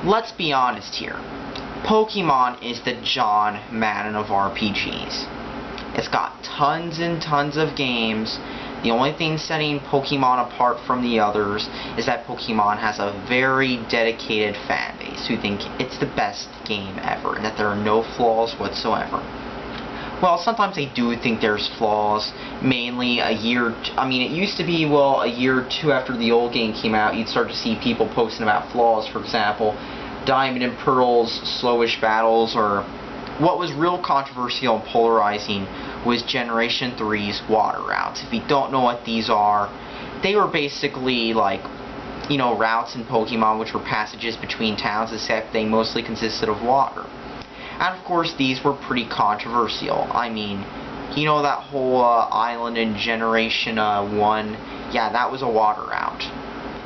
let's be honest here. Pokemon is the John Madden of RPGs. It's got tons and tons of games. The only thing setting Pokemon apart from the others is that Pokemon has a very dedicated fan base who think it's the best game ever and that there are no flaws whatsoever. Well, sometimes they do think there's flaws, mainly it used to be, well, a year or two after the old game came out, you'd start to see people posting about flaws. For example, Diamond and Pearl's slowish battles, or what was real controversial and polarizing was Generation 3's water routes. If you don't know what these are, they were basically like, routes in Pokemon which were passages between towns, except they mostly consisted of water. And of course, these were pretty controversial. I mean, that whole island in Generation 1, yeah, that was a water route.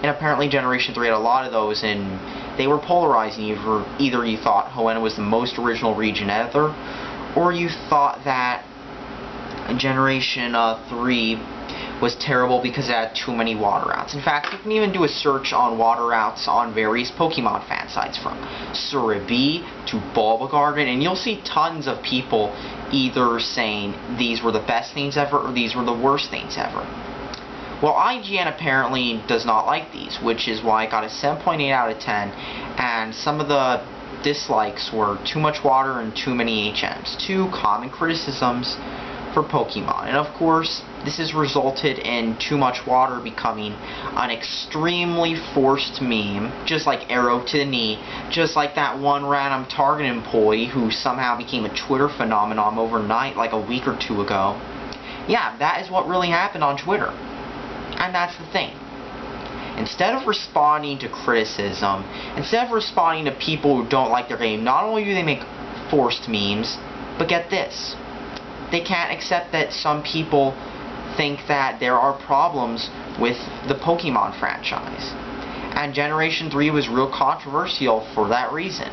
And apparently Generation 3 had a lot of those, and they were polarizing. Either you thought Hoenn was the most original region ever, or you thought that Generation 3 was terrible because it had too many water routes. In fact, you can even do a search on water routes on various Pokemon fan sites, from Surabee to Bulba Garden, and you'll see tons of people either saying these were the best things ever or these were the worst things ever. Well, IGN apparently does not like these, which is why it got a 7.8 out of 10, and some of the dislikes were too much water and too many HMs. Two common criticisms for Pokemon. And of course, this has resulted in too much water becoming an extremely forced meme, just like arrow to the knee, just like that one random Target employee who somehow became a Twitter phenomenon overnight like a week or two ago. Yeah, that is what really happened on Twitter. And that's the thing. Instead of responding to criticism, instead of responding to people who don't like their game, not only do they make forced memes, but get this. They can't accept that some people think that there are problems with the Pokemon franchise. And Generation 3 was real controversial for that reason.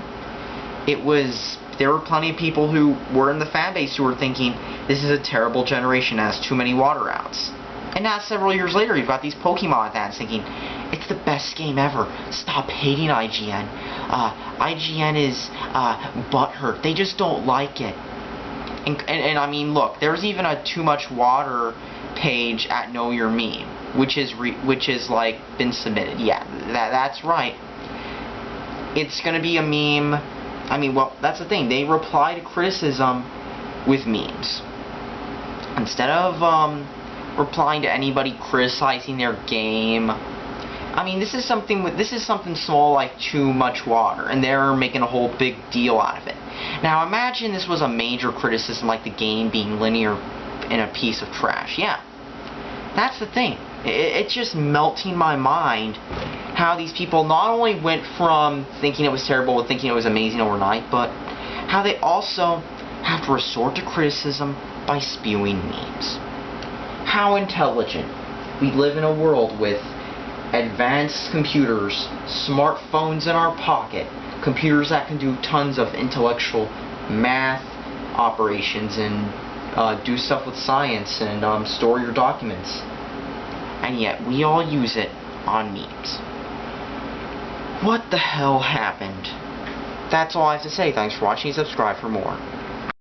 There were plenty of people who were in the fanbase who were thinking, this is a terrible generation, it has too many water routes. And now, several years later, you've got these Pokemon fans thinking, it's the best game ever. Stop hating IGN. IGN is butthurt. They just don't like it. And I mean, look, there's even a too much water page at Know Your Meme, which is like been submitted. Yeah, that's right. It's gonna be a meme. I mean, well, that's the thing. They reply to criticism with memes instead of replying to anybody criticizing their game. I mean, this is something small like too much water, and they're making a whole big deal out of it. Now, imagine this was a major criticism, like the game being linear in a piece of trash. Yeah, that's the thing. It's just melting my mind how these people not only went from thinking it was terrible to thinking it was amazing overnight, but how they also have to resort to criticism by spewing memes. How intelligent. We live in a world with advanced computers, smartphones in our pocket, computers that can do tons of intellectual math operations and do stuff with science and store your documents. And yet we all use it on memes. What the hell happened? That's all I have to say. Thanks for watching. Subscribe for more.